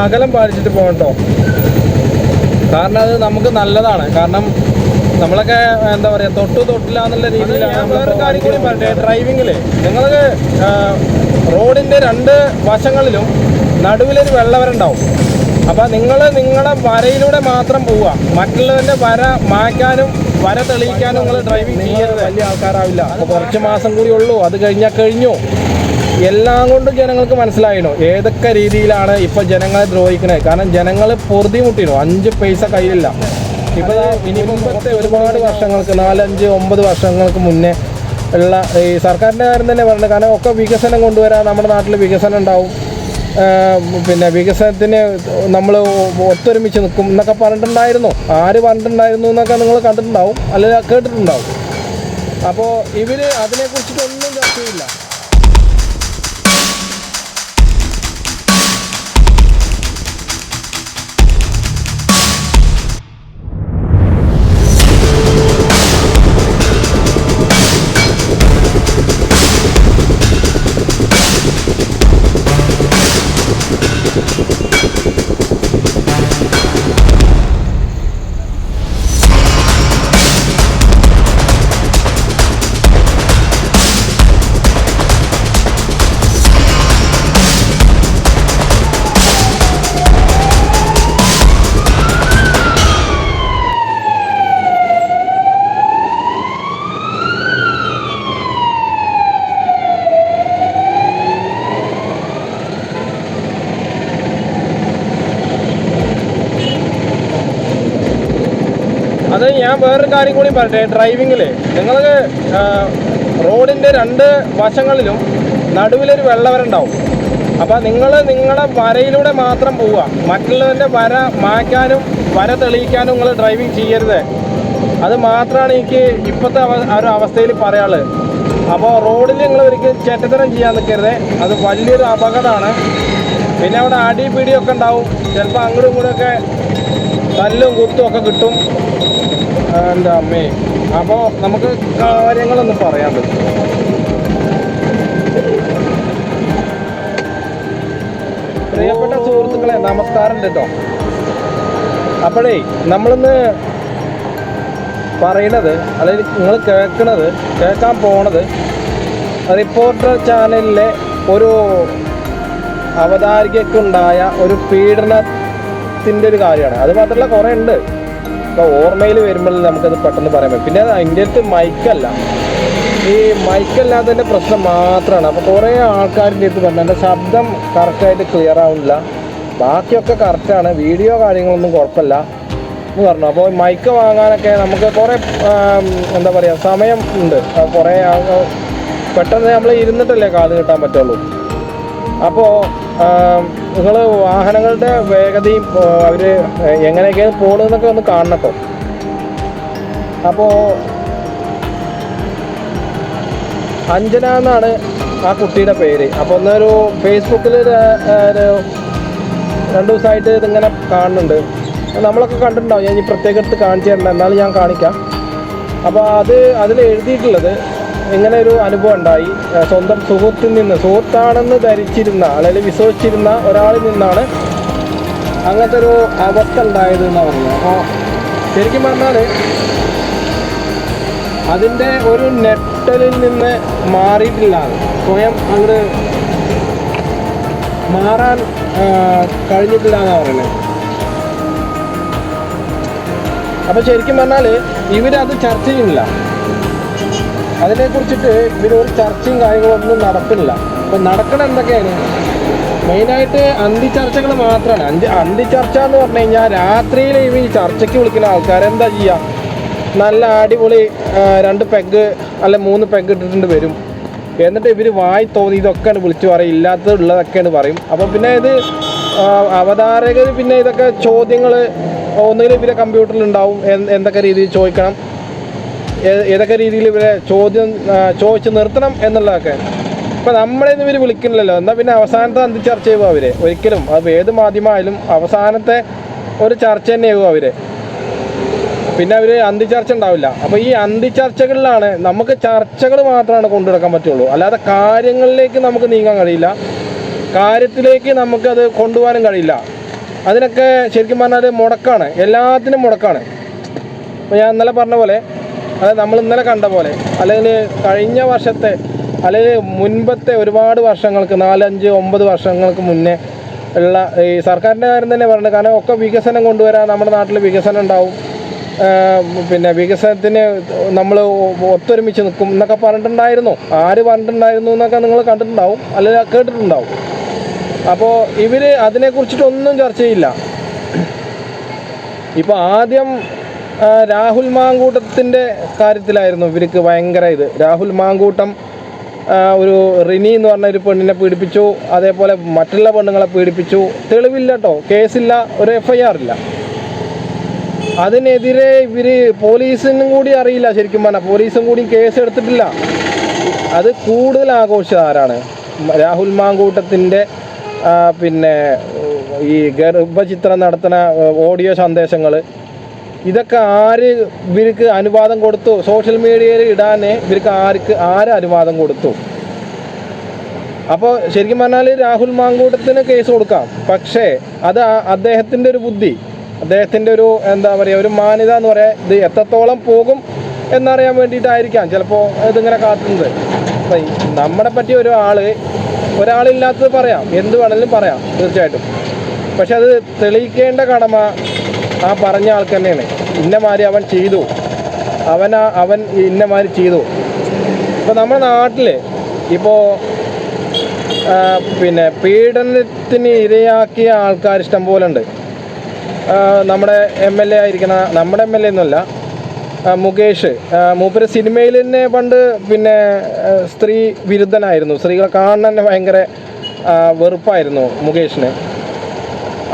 അകലം പാലിച്ചിട്ട് പോകട്ടോ. കാരണം അത് നമുക്ക് നല്ലതാണ്. കാരണം നമ്മളൊക്കെ എന്താ പറയുക തൊട്ടില്ല എന്നുള്ള രീതിയിലാണ്. വേറൊരു കാര്യം കൂടി പറയട്ടെ, ഡ്രൈവിങ്ങിൽ നിങ്ങൾ റോഡിൻ്റെ രണ്ട് വശങ്ങളിലും നടുവിലൊരു വെള്ളവരുണ്ടാവും. അപ്പോൾ നിങ്ങളുടെ വരയിലൂടെ മാത്രം പോവുക. മറ്റുള്ളവൻ്റെ വര മായ്ക്കാനും വര തെളിയിക്കാനും നിങ്ങൾ ഡ്രൈവിംഗ് ചെയ്യരുത്. വലിയ ആൾക്കാരാവില്ല. അപ്പോൾ കുറച്ച് മാസം കൂടി ഉള്ളൂ, അത് കഴിഞ്ഞു. എല്ലാം കൊണ്ടും ജനങ്ങൾക്ക് മനസ്സിലായിനോ ഏതൊക്കെ രീതിയിലാണ് ഇപ്പോൾ ജനങ്ങളെ ദ്രോഹിക്കുന്നത്. കാരണം ജനങ്ങൾ പൊറുതി മുട്ടിനോ, 5 പൈസ കയ്യിലില്ല. ഇപ്പോൾ ഇനി മുമ്പത്തെ ഒരുപാട് വർഷങ്ങൾക്ക് 4, 5, 9 വർഷങ്ങൾക്ക് മുന്നേ ഉള്ള ഈ സർക്കാരിൻ്റെ കാര്യം തന്നെ പറഞ്ഞത്. കാരണം ഒക്കെ വികസനം കൊണ്ടുവരാൻ നമ്മുടെ നാട്ടിൽ വികസനം ഉണ്ടാവും, പിന്നെ വികസനത്തിന് നമ്മൾ ഒത്തൊരുമിച്ച് നിൽക്കും എന്നൊക്കെ പറഞ്ഞിട്ടുണ്ടായിരുന്നു. ആര് പറഞ്ഞിട്ടുണ്ടായിരുന്നു എന്നൊക്കെ നിങ്ങൾ കണ്ടിട്ടുണ്ടാവും, അല്ലെങ്കിൽ കേട്ടിട്ടുണ്ടാവും. അപ്പോൾ ഇവർ അതിനെക്കുറിച്ചിട്ടൊന്നും ചർച്ചയില്ല. അത് ഞാൻ വേറൊരു കാര്യം കൂടി പറയട്ടെ, ഡ്രൈവിങ്ങിൽ നിങ്ങൾ റോഡിൻ്റെ രണ്ട് വശങ്ങളിലും നടുവിലൊരു വെള്ളവരുണ്ടാവും. അപ്പോൾ നിങ്ങളുടെ വരയിലൂടെ മാത്രം പോവുക. മറ്റുള്ളവൻ്റെ വര മായ്ക്കാനും വര തെളിയിക്കാനും നിങ്ങൾ ഡ്രൈവിംഗ് ചെയ്യരുത്. അത് മാത്രമാണ് എനിക്ക് ഇപ്പോഴത്തെ ഒരു അവസ്ഥയിൽ പറയാനുള്ളത്. അപ്പോൾ റോഡിൽ നിങ്ങൾ ഒരിക്കലും ചെറ്റത്തരം ചെയ്യാൻ നിൽക്കരുത്, അത് വലിയൊരു അപകടമാണ്. പിന്നെ അവിടെ അടിപിടിയൊക്കെ ഉണ്ടാവും, ചിലപ്പോൾ അങ്ങോട്ടും ഇങ്ങോട്ടുമൊക്കെ തല്ലും കുത്തും ഒക്കെ കിട്ടും. എൻ്റെ അമ്മേ, അപ്പോൾ നമുക്ക് കാര്യങ്ങളൊന്നും പറയാൻ പറ്റും. പ്രിയപ്പെട്ട സുഹൃത്തുക്കളെ, നമസ്കാരം കേട്ടോ. അപ്പോഴേ നമ്മളിന്ന് പറയണത്, അല്ലെങ്കിൽ നിങ്ങൾ കേൾക്കാൻ പോണത് റിപ്പോർട്ടർ ചാനലിലെ ഒരു അവതാരികയ്ക്കുണ്ടായ ഒരു പീഡനത്തിൻ്റെ ഒരു കാര്യമാണ്. അത് മാത്രമല്ല കുറേ ഉണ്ട്. ഇപ്പോൾ ഓർമ്മയിൽ വരുമ്പോൾ നമുക്കത് പെട്ടെന്ന് പറയാൻ പറ്റും. പിന്നെ അതിൻ്റെ അടുത്ത് മൈക്കല്ല, ഈ മൈക്കല്ലാത്തതിൻ്റെ പ്രശ്നം മാത്രമാണ്. അപ്പോൾ കുറേ ആൾക്കാരുടെ അടുത്ത് പറഞ്ഞു എൻ്റെ ശബ്ദം കറക്റ്റായിട്ട് ക്ലിയർ ആവുന്നില്ല, ബാക്കിയൊക്കെ കറക്റ്റാണ്, വീഡിയോ കാര്യങ്ങളൊന്നും കുഴപ്പമില്ല എന്ന് പറഞ്ഞു. അപ്പോൾ മൈക്ക് വാങ്ങാനൊക്കെ നമുക്ക് കുറേ എന്താ പറയുക സമയം ഉണ്ട്. കുറേ പെട്ടെന്ന് നമ്മൾ ഇരുന്നിട്ടല്ലേ കാത് കിട്ടാൻ പറ്റുള്ളൂ. അപ്പോൾ നിങ്ങൾ വാഹനങ്ങളുടെ വേഗതയും അവർ എങ്ങനെയൊക്കെയാണ് പോകുന്നതെന്നൊക്കെ ഒന്ന് കാണണട്ടോ. അപ്പോൾ അഞ്ജന എന്നാണ് ആ കുട്ടിയുടെ പേര്. അപ്പോൾ ഒന്നൊരു ഫേസ്ബുക്കിൽ 2 ദിവസമായിട്ട് ഇതിങ്ങനെ കാണുന്നുണ്ട്. നമ്മളൊക്കെ കണ്ടിട്ടുണ്ടാവും, ഞാൻ ഈ പ്രത്യേക എടുത്ത് കാണിച്ചു തരണ്ട, എന്നാലും ഞാൻ കാണിക്കാം. അപ്പോൾ അതിൽ എഴുതിയിട്ടുള്ളത് ഇങ്ങനെ ഒരു അനുഭവം ഉണ്ടായി. സ്വന്തം സുഹൃത്താണെന്ന് ധരിച്ചിരുന്ന, അല്ലെങ്കിൽ വിശ്വസിച്ചിരുന്ന ഒരാളിൽ നിന്നാണ് അങ്ങനത്തെ ഒരു അവസ്ഥ ഉണ്ടായത് എന്നാണ് പറഞ്ഞത്. അപ്പോൾ ശരിക്കും പറഞ്ഞാൽ അതിൻ്റെ ഒരു നെട്ടലിൽ നിന്ന് മാറിയിട്ടില്ല, സ്വയം അങ്ങോട്ട് മാറാൻ കഴിഞ്ഞിട്ടില്ല എന്നാണ് പറയുന്നത്. അപ്പോൾ ശരിക്കും പറഞ്ഞാൽ ഇവരത് ചർച്ച ചെയ്യുന്നില്ല, അതിനെക്കുറിച്ചിട്ട് ഇവരൊരു ചർച്ചയും കാര്യങ്ങളൊന്നും നടക്കുന്നില്ല. അപ്പോൾ നടക്കണം എന്തൊക്കെയാണ്, മെയിനായിട്ട് അന്തിച്ചർച്ചകൾ മാത്രമാണ്. അന്തിച്ചർച്ച എന്ന് പറഞ്ഞു കഴിഞ്ഞാൽ രാത്രിയിൽ ഈ ചർച്ചയ്ക്ക് വിളിക്കുന്ന ആൾക്കാരെന്താ ചെയ്യുക, നല്ല അടിപൊളി 2 പെഗ് അല്ല 3 പെഗ് ഇട്ടിട്ടുണ്ട് വരും. എന്നിട്ട് ഇവർ വായി തോന്നി ഇതൊക്കെയാണ് വിളിച്ചു പറയും, ഇല്ലാത്തതുള്ളതൊക്കെയാണ് പറയും. അപ്പോൾ പിന്നെ ഇത് അവതാരകർ പിന്നെ ഇതൊക്കെ ചോദ്യങ്ങൾ ഒന്നുകിൽ ഇവരെ കമ്പ്യൂട്ടറിലുണ്ടാവും, എന്തൊക്കെ രീതിയിൽ ചോദിക്കണം, ഏതൊക്കെ രീതിയിൽ ഇവരെ ചോദിച്ച് നിർത്തണം എന്നുള്ളതൊക്കെ. ഇപ്പം നമ്മളെ ഇവർ വിളിക്കുന്നില്ലല്ലോ, എന്നാൽ പിന്നെ അവസാനത്തെ അന്തിച്ചർച്ച ചെയ്യുക അവർ ഒരിക്കലും. അത് ഏത് മാധ്യമമായാലും അവസാനത്തെ ഒരു ചർച്ച തന്നെയാകും അവർ, പിന്നെ അവർ അന്തിച്ചർച്ച ഉണ്ടാവില്ല. അപ്പോൾ ഈ അന്തിച്ചർച്ചകളിലാണ് നമുക്ക് ചർച്ചകൾ മാത്രമാണ് കൊണ്ടുനടക്കാൻ പറ്റുള്ളൂ, അല്ലാതെ കാര്യങ്ങളിലേക്ക് നമുക്ക് നീങ്ങാൻ കഴിയില്ല, കാര്യത്തിലേക്ക് നമുക്കത് കൊണ്ടുപോകാനും കഴിയില്ല. അതിനൊക്കെ ശരിക്കും പറഞ്ഞാൽ മുടക്കാണ്, എല്ലാത്തിനും മുടക്കാണ്. അപ്പോൾ ഞാൻ ഇന്നലെ പറഞ്ഞ പോലെ, അതായത് നമ്മൾ ഇന്നലെ കണ്ട പോലെ, അല്ലെങ്കിൽ കഴിഞ്ഞ വർഷത്തെ അല്ലെങ്കിൽ മുൻപത്തെ ഒരുപാട് വർഷങ്ങൾക്ക് 4, 5, 9 വർഷങ്ങൾക്ക് മുന്നേ ഉള്ള ഈ സർക്കാരിൻ്റെ കാര്യം തന്നെ പറയുന്നത്. കാരണം ഒക്കെ വികസനം കൊണ്ടുവരാൻ, നമ്മുടെ നാട്ടിൽ വികസനം ഉണ്ടാവും, പിന്നെ വികസനത്തിന് നമ്മൾ ഒത്തൊരുമിച്ച് നിൽക്കും എന്നൊക്കെ പറഞ്ഞിട്ടുണ്ടായിരുന്നു. ആര് പറഞ്ഞിട്ടുണ്ടായിരുന്നു എന്നൊക്കെ നിങ്ങൾ കണ്ടിട്ടുണ്ടാവും, അല്ലെങ്കിൽ കേട്ടിട്ടുണ്ടാവും. അപ്പോൾ ഇവർ അതിനെക്കുറിച്ചിട്ടൊന്നും ചർച്ച ചെയ്യില്ല. ഇപ്പോൾ ആദ്യം രാഹുൽ മാങ്കൂട്ടത്തിൻ്റെ കാര്യത്തിലായിരുന്നു ഇവർക്ക് ഭയങ്കര ഇത്. രാഹുൽ മാങ്കൂട്ടം ഒരു റിനി എന്ന് പറഞ്ഞ ഒരു പെണ്ണിനെ പീഡിപ്പിച്ചു, അതേപോലെ മറ്റുള്ള പെണ്ണുങ്ങളെ പീഡിപ്പിച്ചു. തെളിവില്ല കേട്ടോ, കേസില്ല, ഒരു FIR ഇല്ല. അതിനെതിരെ ഇവർ പോലീസിനും കൂടി അറിയില്ല. ശരിക്കും പറഞ്ഞാൽ പോലീസും കൂടി കേസ് എടുത്തിട്ടില്ല. അത് കൂടുതൽ ആഘോഷിച്ചത് ആരാണ്? രാഹുൽ മാങ്കൂട്ടത്തിൻ്റെ പിന്നെ ഈ ഗർഭചിത്രം നടത്തുന്ന ഓഡിയോ സന്ദേശങ്ങൾ, ഇതൊക്കെ ഇവർക്ക് അനുവാദം കൊടുത്തു? സോഷ്യൽ മീഡിയയിൽ ഇടാൻ ഇവർക്ക് ആര് അനുവാദം കൊടുത്തു? അപ്പോൾ ശരിക്കും പറഞ്ഞാൽ രാഹുൽ മാങ്കൂട്ടത്തിന് കേസ് കൊടുക്കാം. പക്ഷേ അത് അദ്ദേഹത്തിൻ്റെ ഒരു ബുദ്ധി, അദ്ദേഹത്തിൻ്റെ ഒരു എന്താ പറയുക, ഒരു മാന്യത എന്ന് പറയാം. ഇത് എത്രത്തോളം പോകും എന്നറിയാൻ വേണ്ടിയിട്ടായിരിക്കാം ചിലപ്പോൾ ഇതിങ്ങനെ കാട്ടുന്നത്. അപ്പം നമ്മളെ പറ്റി ഒരാളില്ലാത്തത് പറയാം, എന്ത് വേണമെങ്കിലും പറയാം തീർച്ചയായിട്ടും. പക്ഷെ അത് തെളിയിക്കേണ്ട കടമ ആ പറഞ്ഞ ആൾക്ക് തന്നെയാണ്. ഇന്നമാതിരി അവൻ ചെയ്തു, അവൻ ഇന്നമാതിരി ചെയ്തു. ഇപ്പോൾ നമ്മുടെ നാട്ടിൽ ഇപ്പോൾ പിന്നെ പീഡനത്തിന് ഇരയാക്കിയ ആൾക്കാർ ഇഷ്ടം പോലെ ഉണ്ട്. നമ്മുടെ MLA ആയിരിക്കണ, നമ്മുടെ MLA ഒന്നുമല്ല, മുകേഷ്, മൂപ്പര് സിനിമയിൽ തന്നെ പണ്ട് പിന്നെ സ്ത്രീ വിരുദ്ധനായിരുന്നു. സ്ത്രീകളെ കാണാൻ തന്നെ ഭയങ്കര വെറുപ്പായിരുന്നു മുകേഷിന്.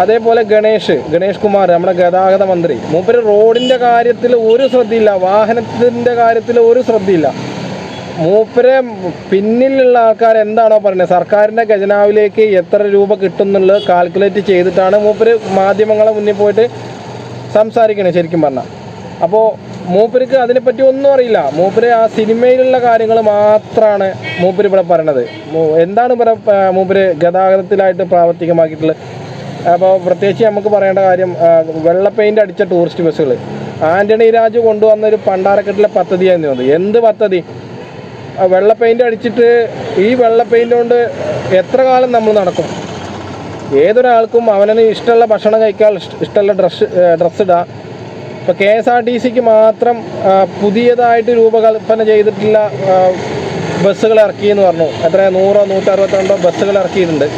അതേപോലെ ഗണേഷ് കുമാർ, നമ്മുടെ ഗതാഗത മന്ത്രി, മൂപ്പര് റോഡിൻ്റെ കാര്യത്തിൽ ഒരു ശ്രദ്ധയില്ല, വാഹനത്തിൻ്റെ കാര്യത്തിൽ ഒരു ശ്രദ്ധയില്ല. മൂപ്പരെ പിന്നിലുള്ള ആൾക്കാർ എന്താണോ പറയുന്നത്, സർക്കാരിൻ്റെ ഖജനാവിലേക്ക് എത്ര രൂപ കിട്ടുന്നുള്ളത് കാൽക്കുലേറ്റ് ചെയ്തിട്ടാണ് മൂപ്പര് മാധ്യമങ്ങളെ മുന്നിൽ പോയിട്ട് സംസാരിക്കണേ ശരിക്കും പറഞ്ഞാൽ. അപ്പോൾ മൂപ്പർക്ക് അതിനെപ്പറ്റി ഒന്നും അറിയില്ല. മൂപ്പര് ആ സിനിമയിലുള്ള കാര്യങ്ങൾ മാത്രമാണ് മൂപ്പര് ഇവിടെ പറയണത്. എന്താണ് മൂപ്പര് ഗതാഗതത്തിലായിട്ട് പ്രാവർത്തികമാക്കിയിട്ടുള്ളത്? അപ്പോൾ പ്രത്യേകിച്ച് നമുക്ക് പറയേണ്ട കാര്യം, വെള്ള പെയിൻ്റ് അടിച്ച ടൂറിസ്റ്റ് ബസ്സുകൾ. ആൻ്റണി രാജു കൊണ്ടുവന്നൊരു പണ്ടാരക്കെട്ടിലെ പദ്ധതിയായിരുന്നു അത്. എന്ത് പദ്ധതി? വെള്ള പെയിൻ്റ് അടിച്ചിട്ട് ഈ വെള്ള പെയിൻ്റ് കൊണ്ട് എത്ര കാലം നമ്മൾ നടക്കും? ഏതൊരാൾക്കും അവനന് ഇഷ്ടമുള്ള ഭക്ഷണം കഴിക്കാൻ, ഇഷ്ടമുള്ള ഡ്രസ്സ് ഇടാം. ഇപ്പോൾ KSRTCക്ക് മാത്രം പുതിയതായിട്ട് രൂപകൽപ്പന ചെയ്തിട്ടുള്ള ബസ്സുകൾ ഇറക്കിയെന്ന് പറഞ്ഞു. എത്ര 100, 162 ബസ്സുകൾ ഇറക്കിയിട്ടുണ്ട്.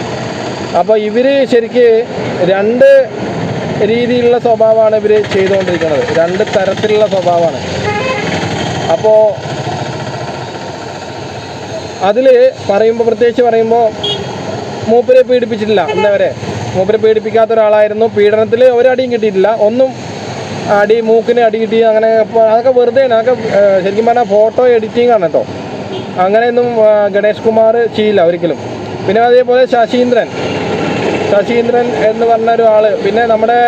അപ്പോൾ ഇവർ ശരിക്ക് 2 രീതിയിലുള്ള സ്വഭാവമാണ് ഇവർ ചെയ്തുകൊണ്ടിരിക്കുന്നത്. 2 തരത്തിലുള്ള സ്വഭാവമാണ്. അപ്പോൾ അതിൽ പ്രത്യേകിച്ച് പറയുമ്പോൾ മൂപ്പരെ പീഡിപ്പിച്ചിട്ടില്ല ഇന്നവരെ. മൂപ്പരെ പീഡിപ്പിക്കാത്ത ഒരാളായിരുന്നു. പീഡനത്തിൽ ഒരടിയും കിട്ടിയിട്ടില്ല. ഒന്നും അടി, മൂക്കിന് അടി കിട്ടി അങ്ങനെ. അതൊക്കെ വെറുതെയാണ്. അതൊക്കെ ശരിക്കും പറഞ്ഞാൽ ഫോട്ടോ എഡിറ്റിംഗ് ആണ് കേട്ടോ. അങ്ങനെയൊന്നും ഗണേഷ് കുമാർ ചെയ്യില്ല ഒരിക്കലും. പിന്നെ അതേപോലെ ശശീന്ദ്രൻ എന്ന് പറഞ്ഞ ഒരാൾ, പിന്നെ നമ്മുടെ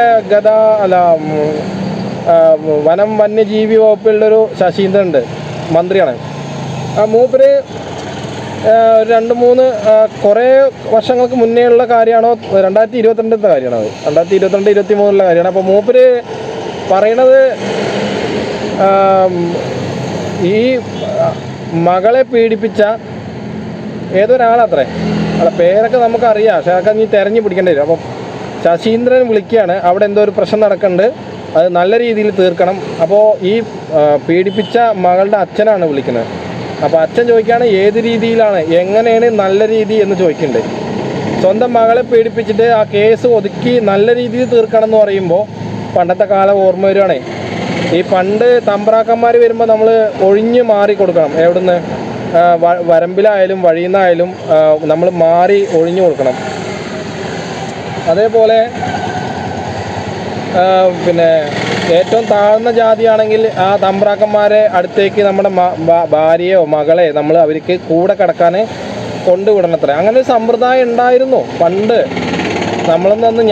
വനം വന്യജീവി വകുപ്പിലുള്ളൊരു ശശീന്ദ്രൻ ഉണ്ട്, മന്ത്രിയാണ്. ആ മൂപ്പര് 2-3 കുറേ വർഷങ്ങൾക്ക് മുന്നേ ഉള്ള കാര്യമാണോ, 2022 കാര്യമാണോ, 2022-23 കാര്യമാണ്. അപ്പോൾ മൂപ്പര് പറയണത് ഈ മകളെ പീഡിപ്പിച്ച ഏതൊരാളത്രേ, അല്ല പേരൊക്കെ നമുക്കറിയാം, പക്ഷേ അതൊക്കെ നീ തിരഞ്ഞു പിടിക്കേണ്ടി വരും. അപ്പം ശശീന്ദ്രൻ വിളിക്കുകയാണ്, അവിടെ എന്തോ ഒരു പ്രശ്നം നടക്കുന്നുണ്ട്, അത് നല്ല രീതിയിൽ തീർക്കണം. അപ്പോൾ ഈ പീഡിപ്പിച്ച മകളുടെ അച്ഛനാണ് വിളിക്കുന്നത്. അപ്പോൾ അച്ഛൻ ചോദിക്കുകയാണ് ഏത് രീതിയിലാണ്, എങ്ങനെയാണ് നല്ല രീതി എന്ന് ചോദിക്കുന്നുണ്ട്. സ്വന്തം മകളെ പീഡിപ്പിച്ചിട്ട് ആ കേസ് ഒതുക്കി നല്ല രീതിയിൽ തീർക്കണം എന്ന് പറയുമ്പോൾ പണ്ടത്തെ കാലം ഓർമ്മ വരുവാണേ. ഈ പണ്ട് തമ്പ്രാക്കന്മാർ വരുമ്പോൾ നമ്മൾ ഒഴിഞ്ഞ് മാറി കൊടുക്കണം. എവിടുന്ന്, വരമ്പിലായാലും വഴിയിൽ നിന്നായാലും നമ്മൾ മാറി ഒഴിഞ്ഞു കൊടുക്കണം. അതേപോലെ പിന്നെ ഏറ്റവും താഴ്ന്ന ജാതിയാണെങ്കിൽ ആ തമ്പ്രാക്കന്മാരെ അടുത്തേക്ക് നമ്മുടെ ഭാര്യയോ മകളെ നമ്മൾ അവർക്ക് കൂടെ കിടക്കാൻ കൊണ്ടുവിടണത്ര. അങ്ങനെ ഒരു സമ്പ്രദായം ഉണ്ടായിരുന്നു പണ്ട്.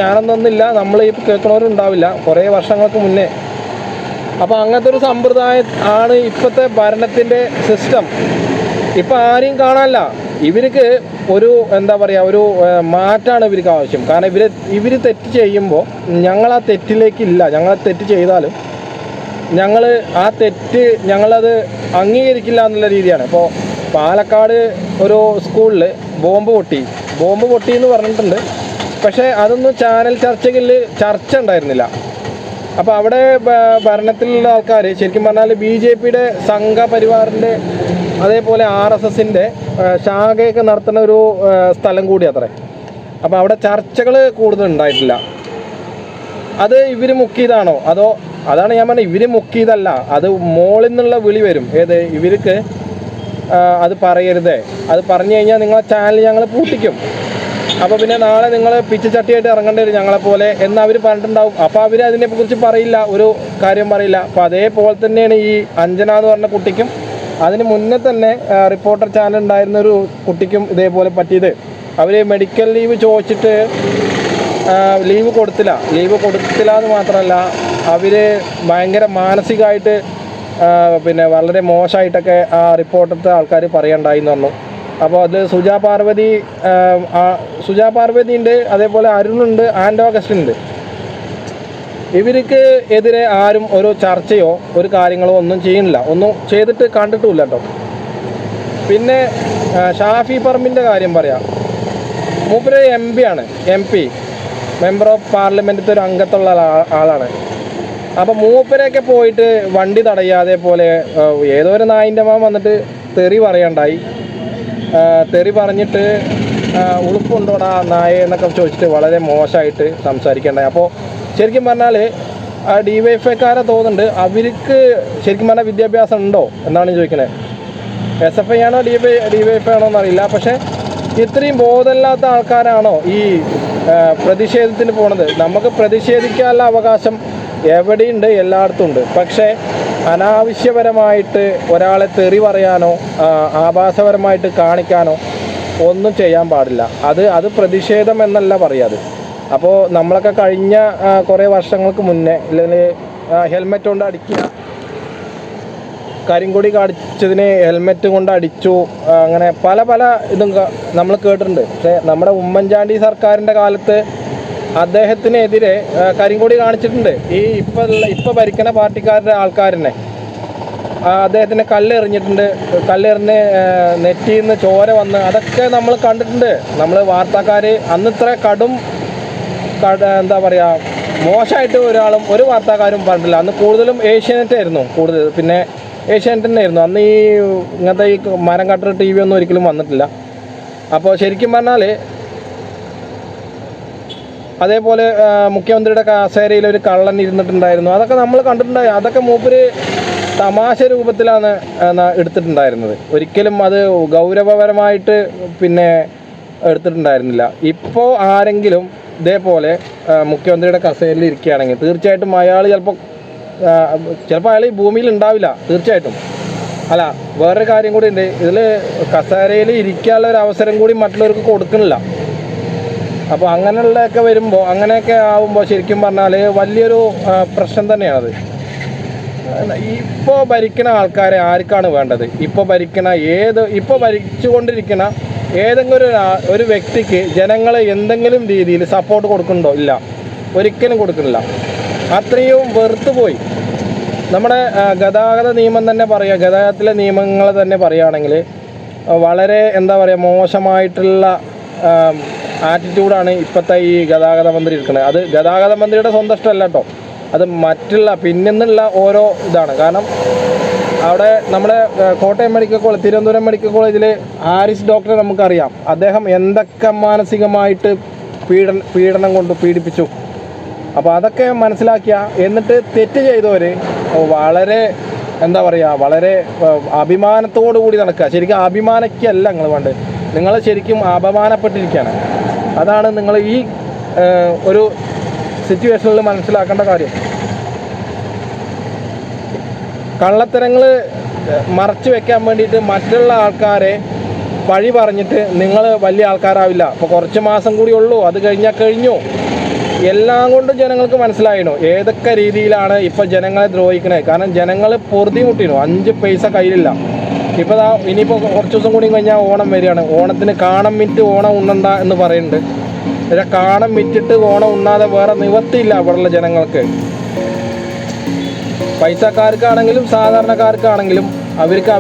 ഞാനൊന്നൊന്നില്ല, നമ്മൾ ഈ കേൾക്കണവരുണ്ടാവില്ല, കുറേ വർഷങ്ങൾക്ക് മുന്നേ. അപ്പോൾ അങ്ങനത്തെ ഒരു സമ്പ്രദായം ആണ് ഇപ്പോഴത്തെ ഭരണത്തിൻ്റെ സിസ്റ്റം. ഇപ്പം ആരെയും കാണാനല്ല, ഇവർക്ക് ഒരു എന്താ പറയുക, ഒരു മാറ്റാണ് ഇവർക്ക് ആവശ്യം. കാരണം ഇവർ തെറ്റ് ചെയ്യുമ്പോൾ ഞങ്ങൾ ആ തെറ്റിലേക്കില്ല. ഞങ്ങൾ തെറ്റ് ചെയ്താലും ഞങ്ങൾ ആ തെറ്റ് ഞങ്ങളത് അംഗീകരിക്കില്ല എന്നുള്ള രീതിയാണ്. ഇപ്പോൾ പാലക്കാട് ഒരു സ്കൂളിൽ ബോംബ് പൊട്ടി എന്ന് പറഞ്ഞിട്ടുണ്ട്. പക്ഷേ അതൊന്നും ചാനൽ ചർച്ചകളിൽ ചർച്ച ഉണ്ടായിരുന്നില്ല. അപ്പോൾ അവിടെ ഭരണത്തിലുള്ള ആൾക്കാർ ശരിക്കും പറഞ്ഞാൽ BJPയുടെ സംഘപരിവാറിൻ്റെ അതേപോലെ RSSൻ്റെ ശാഖയൊക്കെ നടത്തുന്ന ഒരു സ്ഥലം കൂടി അത്രേ. അപ്പോൾ അവിടെ ചർച്ചകൾ കൂടുതൽ ഉണ്ടായിട്ടില്ല. അത് ഇവർ മുക്കിയതാണോ അതോ, അതാണ് ഞാൻ പറഞ്ഞത്, ഇവർ മുക്കിയതല്ല, അത് മോളിൽ നിന്നുള്ള വിളി വരും. ഇവർക്ക് അത് പറയരുതേ, അത് പറഞ്ഞു കഴിഞ്ഞാൽ നിങ്ങളെ ചാനൽ ഞങ്ങൾ പൂട്ടിക്കും, അപ്പോൾ പിന്നെ നാളെ നിങ്ങൾ പിച്ചച്ചട്ടിയായിട്ട് ഇറങ്ങേണ്ടി വരും ഞങ്ങളെപ്പോലെ എന്ന് അവർ പറഞ്ഞിട്ടുണ്ടാവും. അപ്പോൾ അവർ അതിനെക്കുറിച്ച് പറയില്ല, ഒരു കാര്യം പറയില്ല. അപ്പോൾ അതേപോലെ തന്നെയാണ് ഈ അഞ്ജന എന്ന് പറഞ്ഞ കുട്ടിക്കും അതിന് മുന്നേ തന്നെ റിപ്പോർട്ടർ ചാനൽ ഉണ്ടായിരുന്നൊരു കുട്ടിക്കും ഇതേപോലെ പറ്റിയത്. അവർ മെഡിക്കൽ ലീവ് ചോദിച്ചിട്ട് ലീവ് കൊടുത്തില്ല എന്ന് മാത്രമല്ല, അവർ ഭയങ്കര മാനസികമായിട്ട് പിന്നെ വളരെ മോശമായിട്ടൊക്കെ ആ റിപ്പോർട്ടത്തെ ആൾക്കാർ പറയണ്ടായി എന്ന് പറഞ്ഞു. അപ്പോൾ അത് സുജാ പാർവതി ഉണ്ട്, അതേപോലെ അരുണുണ്ട്, ആൻഡ് ഓഗസ്റ്റ് ഉണ്ട്. ഇവർക്ക് എതിരെ ആരും ഒരു ചർച്ചയോ ഒരു കാര്യങ്ങളോ ഒന്നും ചെയ്യുന്നില്ല, ഒന്നും ചെയ്തിട്ട് കണ്ടിട്ടുമില്ല കേട്ടോ. പിന്നെ ഷാഫി പറമ്പിൻ്റെ കാര്യം പറയാം. മൂപ്പര് MP മെമ്പർ ഓഫ് പാർലമെൻറ്റിലത്തെ ഒരു അംഗത്തുള്ള ആളാണ്. അപ്പോൾ മൂപ്പരെയൊക്കെ പോയിട്ട് വണ്ടി തടയാതെ പോലെ ഏതോ ഒരു നായിൻ്റെ മാൻ വന്നിട്ട് തെറി പറയണ്ടായി. തെറി പറഞ്ഞിട്ട് ഉളുപ്പുണ്ടോടാ നായ എന്നൊക്കെ ചോദിച്ചിട്ട് വളരെ മോശമായിട്ട് സംസാരിക്കേണ്ടായി. അപ്പോൾ ശരിക്കും പറഞ്ഞാൽ DYFIക്കാരെ തോന്നുന്നുണ്ട് അവർക്ക് ശരിക്കും പറഞ്ഞാൽ വിദ്യാഭ്യാസം ഉണ്ടോ എന്നാണ് ചോദിക്കുന്നത്. SFI ആണോ DYFI ആണോ എന്നറിയില്ല. പക്ഷേ ഇത്രയും ബോധമില്ലാത്ത ആൾക്കാരാണോ ഈ പ്രതിഷേധത്തിന് പോണത്? നമുക്ക് പ്രതിഷേധിക്കാനുള്ള അവകാശം എവിടെയുണ്ട്, എല്ലായിടത്തും ഉണ്ട്. പക്ഷേ അനാവശ്യപരമായിട്ട് ഒരാളെ തെറി പറയാനോ ആഭാസപരമായിട്ട് കാണിക്കാനോ ഒന്നും ചെയ്യാൻ പാടില്ല. അത് പ്രതിഷേധം എന്നല്ല പറയാത്. അപ്പോൾ നമ്മളൊക്കെ കഴിഞ്ഞ കുറേ വർഷങ്ങൾക്ക് മുന്നേ അല്ലെങ്കിൽ ഹെൽമെറ്റ് കൊണ്ട് അടിക്കുക, കരിങ്കൊടി കാണിച്ചതിന് ഹെൽമെറ്റ് കൊണ്ട് അടിച്ചു, അങ്ങനെ പല ഇതും നമ്മൾ കേട്ടിട്ടുണ്ട്. പക്ഷേ നമ്മുടെ ഉമ്മൻചാണ്ടി സർക്കാരിൻ്റെ കാലത്ത് അദ്ദേഹത്തിനെതിരെ കരിങ്കൊടി കാണിച്ചിട്ടുണ്ട്. ഈ ഇപ്പോൾ ഭരിക്കുന്ന പാർട്ടിക്കാരുടെ ആൾക്കാരനെ അദ്ദേഹത്തിന് കല്ലെറിഞ്ഞിട്ടുണ്ട്. കല്ലെറിഞ്ഞ് നെറ്റിയിൽ നിന്ന് ചോര വന്ന് അതൊക്കെ നമ്മൾ കണ്ടിട്ടുണ്ട്. നമ്മൾ വാർത്താക്കാർ അന്ന് ഇത്ര എന്താ പറയുക, മോശമായിട്ട് ഒരു വാർത്താക്കാരും പറഞ്ഞിട്ടില്ല. അന്ന് കൂടുതലും ഏഷ്യാനെറ്റ് ആയിരുന്നു കൂടുതൽ. പിന്നെ ഏഷ്യാനെറ്റ് തന്നെ ആയിരുന്നു അന്ന്. ഇങ്ങനത്തെ ഈ മരം കട്ടർ TV ഒന്നും ഒരിക്കലും വന്നിട്ടില്ല. അപ്പോൾ ശരിക്കും പറഞ്ഞാൽ അതേപോലെ മുഖ്യമന്ത്രിയുടെ കസേരയിൽ ഒരു കള്ളൻ ഇരുന്നിട്ടുണ്ടായിരുന്നു. അതൊക്കെ നമ്മൾ കണ്ടിട്ടുണ്ടായി. അതൊക്കെ മൂപ്പര് തമാശ രൂപത്തിലാണ് എടുത്തിട്ടുണ്ടായിരുന്നത്. ഒരിക്കലും അത് ഗൗരവപരമായിട്ട് പിന്നെ എടുത്തിട്ടുണ്ടായിരുന്നില്ല. ഇപ്പോൾ ആരെങ്കിലും ഇതേപോലെ മുഖ്യമന്ത്രിയുടെ കസേരയിൽ ഇരിക്കുകയാണെങ്കിൽ തീർച്ചയായിട്ടും അയാൾ ചിലപ്പോൾ അയാൾ ഈ ഭൂമിയിൽ ഉണ്ടാവില്ല. തീർച്ചയായിട്ടും അല്ല, വേറൊരു കാര്യം കൂടി ഉണ്ട്. ഇതിൽ കസേരയിൽ ഇരിക്കാനുള്ള ഒരു അവസരം കൂടി മറ്റുള്ളവർക്ക് കൊടുക്കുന്നില്ല. അപ്പോൾ അങ്ങനെയുള്ളതൊക്കെ വരുമ്പോൾ, അങ്ങനെയൊക്കെ ആവുമ്പോൾ ശരിക്കും പറഞ്ഞാൽ വലിയൊരു പ്രശ്നം തന്നെയാണത്. ഇപ്പോൾ ഭരിക്കുന്ന ആൾക്കാരെ ആർക്കാണ് വേണ്ടത്? ഇപ്പോൾ ഭരിച്ചുകൊണ്ടിരിക്കുന്ന ഏതെങ്കിലും ഒരു വ്യക്തിക്ക് ജനങ്ങൾ എന്തെങ്കിലും രീതിയിൽ സപ്പോർട്ട് കൊടുക്കുന്നുണ്ടോ? ഇല്ല, ഒരിക്കലും കൊടുക്കുന്നില്ല. അത്രയും വെറുത്തു പോയി. നമ്മുടെ ഗതാഗത നിയമം തന്നെ പറയുക, ഗതാഗതത്തിലെ നിയമങ്ങൾ തന്നെ പറയുകയാണെങ്കിൽ വളരെ എന്താ പറയുക, മോശമായിട്ടുള്ള ആറ്റിറ്റ്യൂഡാണ് ഇപ്പോഴത്തെ ഈ ഗതാഗത മന്ത്രി ഇരിക്കുന്നത്. അത് ഗതാഗത മന്ത്രിയുടെ സ്വന്തം ഇഷ്ടമല്ല കേട്ടോ, അത് മറ്റുള്ള പിന്നിന്നുള്ള ഓരോ ഇതാണ്. കാരണം അവിടെ നമ്മുടെ Kottayam medical college, Thiruvananthapuram medical കോളേജിൽ ഹാരിസ് ഡോക്ടറെ നമുക്കറിയാം. അദ്ദേഹം എന്തൊക്കെ മാനസികമായിട്ട് പീഡനം കൊണ്ട് പീഡിപ്പിച്ചു. അപ്പോൾ അതൊക്കെ മനസ്സിലാക്കിയ, എന്നിട്ട് തെറ്റ് ചെയ്തവർ വളരെ എന്താ പറയുക, വളരെ അഭിമാനത്തോടു കൂടി നടക്കുക. ശരിക്കും അഭിമാനിക്കല്ല നിങ്ങൾ വേണ്ടത്, നിങ്ങൾ ശരിക്കും അപമാനപ്പെട്ടിരിക്കുകയാണ്. അതാണ് നിങ്ങൾ ഈ ഒരു സിറ്റുവേഷനിൽ മനസ്സിലാക്കേണ്ട കാര്യം. കള്ളത്തരങ്ങൾ മറച്ചു വെക്കാൻ വേണ്ടിയിട്ട് മറ്റുള്ള ആൾക്കാരെ പഴി പറഞ്ഞിട്ട് നിങ്ങൾ വലിയ ആൾക്കാരാവില്ല. അപ്പോൾ കുറച്ച് മാസം കൂടി ഉള്ളൂ, അത് കഴിഞ്ഞു. എല്ലാം കൊണ്ടും ജനങ്ങൾക്ക് മനസ്സിലായിനോ ഏതൊക്കെ രീതിയിലാണ് ഇപ്പോൾ ജനങ്ങളെ ദ്രോഹിക്കണേ. കാരണം ജനങ്ങൾ പൊറുതി മുട്ടിനു, 5 പൈസ കയ്യിലില്ല. ഇപ്പോൾ ഇനിയിപ്പോൾ കുറച്ച് ദിവസം കൂടി കഴിഞ്ഞാൽ ഓണം വരികയാണ്. ഓണത്തിന് കാണം വിറ്റ് ഓണം ഉണ്ണണ്ട എന്ന് പറയുന്നുണ്ട്. പക്ഷേ കാണം വിറ്റിട്ട് ഓണം ഉണ്ണാതെ വേറെ നിവർത്തിയില്ല അവിടെയുള്ള ജനങ്ങൾക്ക്. പൈസക്കാർക്കാണെങ്കിലും സാധാരണക്കാർക്കാണെങ്കിലും അവർക്ക്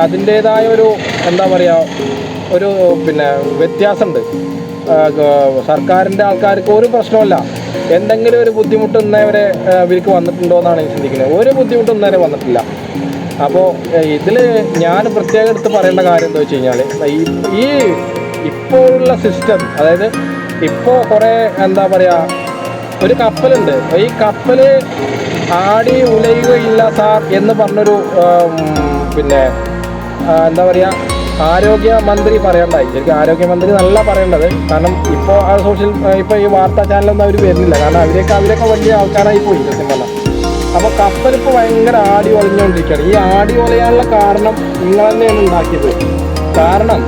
അതിൻ്റേതായ ഒരു എന്താ പറയുക ഒരു വ്യത്യാസമുണ്ട്. സർക്കാരിൻ്റെ ആൾക്കാർക്ക് ഒരു പ്രശ്നമല്ല. എന്തെങ്കിലും ഒരു ബുദ്ധിമുട്ട് ഇന്നേവരെ ഇവർക്ക് വന്നിട്ടുണ്ടോ എന്നാണ് ഞാൻ ചിന്തിക്കുന്നത്. ഒരു ബുദ്ധിമുട്ടും ഇന്നേരെ വന്നിട്ടില്ല. അപ്പോൾ ഇതിൽ ഞാൻ പ്രത്യേകം എടുത്ത് പറയേണ്ട കാര്യം എന്താ വെച്ച് കഴിഞ്ഞാൽ ഈ ഇപ്പോഴുള്ള സിസ്റ്റം, അതായത് ഇപ്പോൾ കുറേ എന്താ പറയുക ഒരു കപ്പലുണ്ട്. ഈ കപ്പൽ ആടി ഉലയുകയില്ല സാർ എന്ന് പറഞ്ഞൊരു എന്താ പറയുക ആരോഗ്യമന്ത്രി പറയണ്ടായി. ശരിക്കും ആരോഗ്യമന്ത്രി നല്ല പറയേണ്ടത്. കാരണം ഇപ്പോൾ ആ ഇപ്പോൾ ഈ വാർത്താ ചാനലൊന്നും അവർ വരുന്നില്ല. കാരണം അവരൊക്കെ വലിയ ആൾക്കാരായി പോയി സത്യം പറഞ്ഞാൽ. അപ്പോൾ കപ്പലിപ്പോൾ ഭയങ്കര ആടി ഒളിഞ്ഞുകൊണ്ടിരിക്കുകയാണ്. ഈ ആടി ഒലയാനുള്ള കാരണം നിങ്ങൾ തന്നെയാണ് ഉണ്ടാക്കിയത്. കാരണം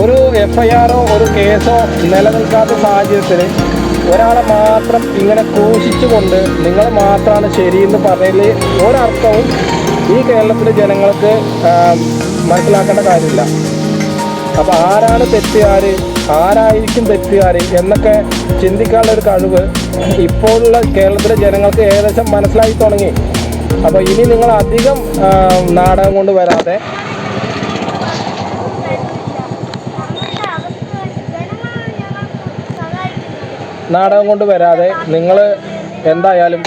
ഒരു FIR-ഓ ഒരു കേസോ നിലനിൽക്കാത്ത സാഹചര്യത്തിൽ ഒരാളെ മാത്രം ഇങ്ങനെ ക്രൂശിച്ചുകൊണ്ട് നിങ്ങൾ മാത്രമാണ് ശരിയെന്ന് പറഞ്ഞതിൽ ഒരർത്ഥവും ഈ കേരളത്തിലെ ജനങ്ങൾക്ക് മനസ്സിലാക്കേണ്ട കാര്യമില്ല. അപ്പോൾ ആരാണ് തെറ്റുകാർ, ആരായിരിക്കും തെറ്റുകാർ എന്നൊക്കെ ചിന്തിക്കാനുള്ള ഒരു കഴിവ് ഇപ്പോഴുള്ള കേരളത്തിലെ ജനങ്ങൾക്ക് ഏകദേശം മനസ്സിലായി തുടങ്ങി. അപ്പോൾ ഇനി നിങ്ങൾ അധികം നാടകം കൊണ്ട് വരാതെ നിങ്ങൾ എന്തായാലും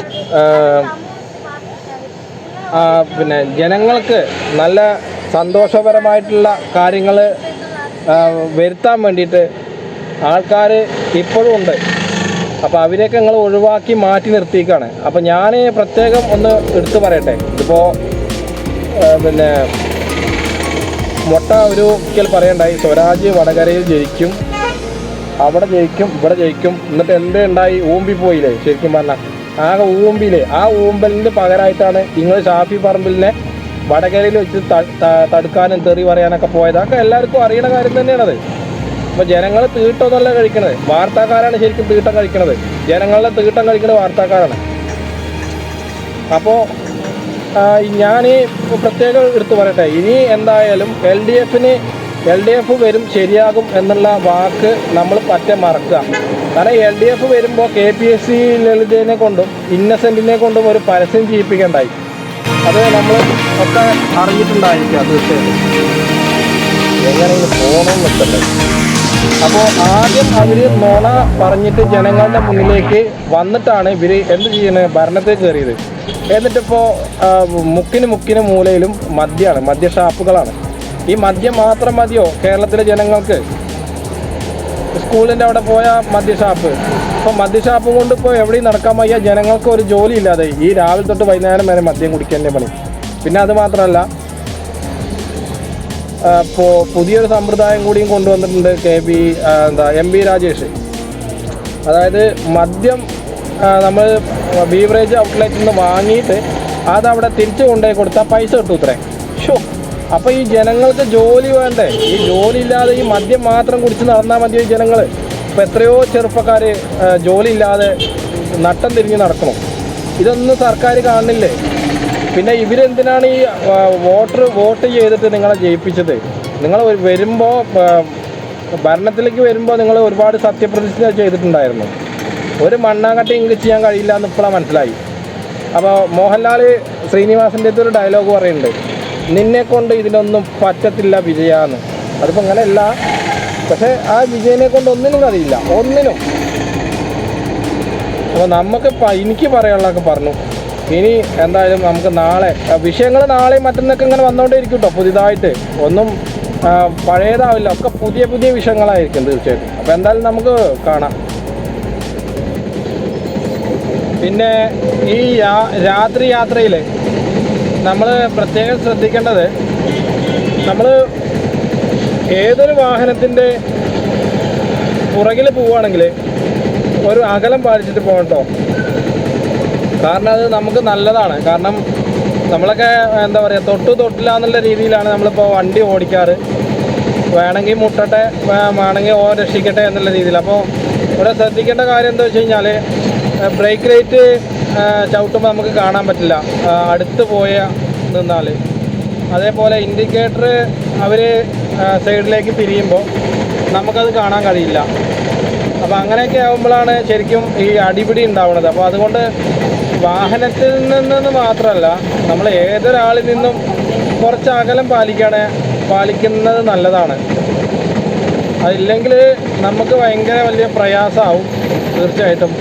ജനങ്ങൾക്ക് നല്ല സന്തോഷപരമായിട്ടുള്ള കാര്യങ്ങൾ വരുത്താൻ വേണ്ടിയിട്ട് ആൾക്കാർ ഇപ്പോഴും ഉണ്ട്. അപ്പോൾ അവരെയൊക്കെ നിങ്ങൾ ഒഴിവാക്കി മാറ്റി നിർത്തിയേക്കാണ്. അപ്പോൾ ഞാൻ പ്രത്യേകം ഒന്ന് എടുത്തു പറയട്ടെ. ഇതിപ്പോൾ മൊട്ട ഒരിക്കൽ പറയണ്ടായി, സ്വരാജ് വടകരയിൽ ജയിക്കും, അവിടെ ജയിക്കും, ഇവിടെ ജയിക്കും. എന്നിട്ട് എന്തേ ഉണ്ടായി? ഊമ്പിപ്പോയില്ലേ? ശരിക്കും പറഞ്ഞാൽ ആകെ ഊമ്പിയില്ലേ? ആ ഊമ്പലിന് പകരമായിട്ടാണ് നിങ്ങൾ ഷാഫി പറമ്പിലിനെ വടകരയിൽ വെച്ച് തടുക്കാനും തെറി പറയാനൊക്കെ പോയത്. അതൊക്കെ എല്ലാവർക്കും അറിയണ കാര്യം തന്നെയാണത്. അപ്പോൾ ജനങ്ങൾ തീട്ടമൊന്നുമല്ല കഴിക്കണത്, വാർത്താക്കാരാണ് ശരിക്കും തീട്ടം കഴിക്കണത്. ജനങ്ങളുടെ തീട്ടം കഴിക്കുന്നത് വാർത്താക്കാരാണ്. അപ്പോൾ ഞാൻ പ്രത്യേകം എടുത്തു പറയട്ടെ, ഇനി എന്തായാലും LDF വരും, ശരിയാകും എന്നുള്ള വാക്ക് നമ്മൾ പറ്റെ മറക്കുക. കാരണം LDF വരുമ്പോൾ KPSC ലളിതനെ കൊണ്ടും ഇന്നസെൻറ്റിനെ കൊണ്ടും ഒരു പരസ്യം ചെയ്യിപ്പിക്കേണ്ടായി. അത് നമ്മൾ ഒക്കെ അറിഞ്ഞിട്ടുണ്ടായിരിക്കാം തീർച്ചയായിട്ടും. എങ്ങനെയെങ്കിലും പോകണമെന്ന് വെച്ചല്ലേ. അപ്പോൾ ആദ്യം അവർ നുണ പറഞ്ഞിട്ട് ജനങ്ങളുടെ മുന്നിലേക്ക് വന്നിട്ടാണ് ഇവർ എന്ത് ചെയ്യുന്നത്? ഭരണത്തിൽ കയറിയത്. എന്നിട്ടിപ്പോൾ മുക്കിന് മൂലയിലും മദ്യ ഷാപ്പുകളാണ്. ഈ മദ്യം മാത്രം മതിയോ കേരളത്തിലെ ജനങ്ങൾക്ക്? സ്കൂളിൻ്റെ അവിടെ പോയ മദ്യഷാപ്പ്, ഇപ്പോൾ മദ്യഷാപ്പ് കൊണ്ട് ഇപ്പോൾ എവിടെയും നടക്കാൻ വയ്യ. ജനങ്ങൾക്ക് ഒരു ജോലി ഇല്ലാതെ ഈ രാവിലെ തൊട്ട് വൈകുന്നേരം വരെ മദ്യം കുടിക്കേണ്ട പണി. പിന്നെ അത് മാത്രമല്ല, ഇപ്പോൾ പുതിയൊരു സമ്പ്രദായം കൂടിയും കൊണ്ടുവന്നിട്ടുണ്ട് MP രാജേഷ്. അതായത് മദ്യം നമ്മൾ ബീവറേജ് ഔട്ട്ലെറ്റിൽ നിന്ന് വാങ്ങിയിട്ട് അതവിടെ തിരിച്ചു കൊണ്ടുപോയി കൊടുത്താൽ പൈസ കിട്ടും ഇത്രേ. അപ്പോൾ ഈ ജനങ്ങൾക്ക് ജോലി വേണ്ടേ? ഈ ജോലി ഇല്ലാതെ ഈ മദ്യം മാത്രം കുടിച്ച് നടന്നാൽ മതിയോ ഈ ജനങ്ങൾ? ഇപ്പോൾ എത്രയോ ചെറുപ്പക്കാർ ജോലി ഇല്ലാതെ നട്ടം തിരിഞ്ഞ് നടക്കണം. ഇതൊന്നും സർക്കാർ കാണുന്നില്ലേ? പിന്നെ ഇവരെന്തിനാണ് ഈ വോട്ട് ചെയ്തിട്ട് നിങ്ങളെ ജയിപ്പിച്ചത്? നിങ്ങൾ വരുമ്പോൾ ഭരണത്തിലേക്ക് വരുമ്പോൾ നിങ്ങൾ ഒരുപാട് സത്യപ്രതിജ്ഞ ചെയ്തിട്ടുണ്ടായിരുന്നു. ഒരു മണ്ണാങ്കട്ടി ഇംഗ്ലീഷ് ചെയ്യാൻ കഴിയില്ല എന്ന് ഇപ്പോഴാണ് മനസ്സിലായി. അപ്പോൾ മോഹൻലാൽ ശ്രീനിവാസൻ്റെ ഒരു ഡയലോഗ് പറയുന്നുണ്ട്, നിന്നെ കൊണ്ട് ഇതിനൊന്നും പറ്റത്തില്ല വിജയാന്ന്. അതിപ്പോൾ അങ്ങനെയല്ല, പക്ഷേ ആ വിജയനെ കൊണ്ട് ഒന്നിനും കഴിയില്ല, ഒന്നിനും. അപ്പോൾ എനിക്ക് പറയാനുള്ളതൊക്കെ പറഞ്ഞു. ഇനി എന്തായാലും നമുക്ക് വിഷയങ്ങൾ നാളെയും മറ്റന്നൊക്കെ ഇങ്ങനെ വന്നുകൊണ്ടേയിരിക്കും കേട്ടോ. പുതിയതായിട്ട് ഒന്നും പഴയതാവില്ല, ഒക്കെ പുതിയ വിഷയങ്ങളായിരിക്കും തീർച്ചയായിട്ടും. അപ്പോൾ എന്തായാലും നമുക്ക് കാണാം. പിന്നെ ഈ രാത്രി യാത്രയിൽ നമ്മൾ പ്രത്യേകം ശ്രദ്ധിക്കേണ്ടത്, നമ്മൾ ഏതൊരു വാഹനത്തിൻ്റെ പുറകിൽ പോവുകയാണെങ്കിൽ ഒരു അകലം പാലിച്ചിട്ട് പോകട്ടോ. കാരണം അത് നമുക്ക് നല്ലതാണ്. കാരണം നമ്മളൊക്കെ എന്താ പറയുക, തൊട്ടില്ല എന്നുള്ള രീതിയിലാണ് നമ്മളിപ്പോൾ വണ്ടി ഓടിക്കാറ്. വേണമെങ്കിൽ മുട്ടട്ടെ, വേണമെങ്കിൽ രക്ഷിക്കട്ടെ എന്നുള്ള രീതിയിൽ. അപ്പോൾ ഇവിടെ ശ്രദ്ധിക്കേണ്ട കാര്യം എന്താ വെച്ച് കഴിഞ്ഞാൽ, ബ്രേക്ക് ലൈറ്റ് ചവിട്ടുമ്പോൾ നമുക്ക് കാണാൻ പറ്റില്ല അടുത്ത് നിന്നാൽ. അതേപോലെ ഇൻഡിക്കേറ്റർ അവർ സൈഡിലേക്ക് തിരിയുമ്പോൾ നമുക്കത് കാണാൻ കഴിയില്ല. അപ്പോൾ അങ്ങനെയൊക്കെ ആകുമ്പോഴാണ് ശരിക്കും ഈ അടിപിടി ഉണ്ടാവുന്നത്. അപ്പോൾ അതുകൊണ്ട് വാഹനത്തിൽ നിന്ന് മാത്രമല്ല, നമ്മൾ ഏതൊരാളിൽ നിന്നും കുറച്ച് അകലം പാലിക്കുന്നത് നല്ലതാണ്. അതില്ലെങ്കിൽ നമുക്ക് ഭയങ്കര വലിയ പ്രയാസമാവും തീർച്ചയായിട്ടും.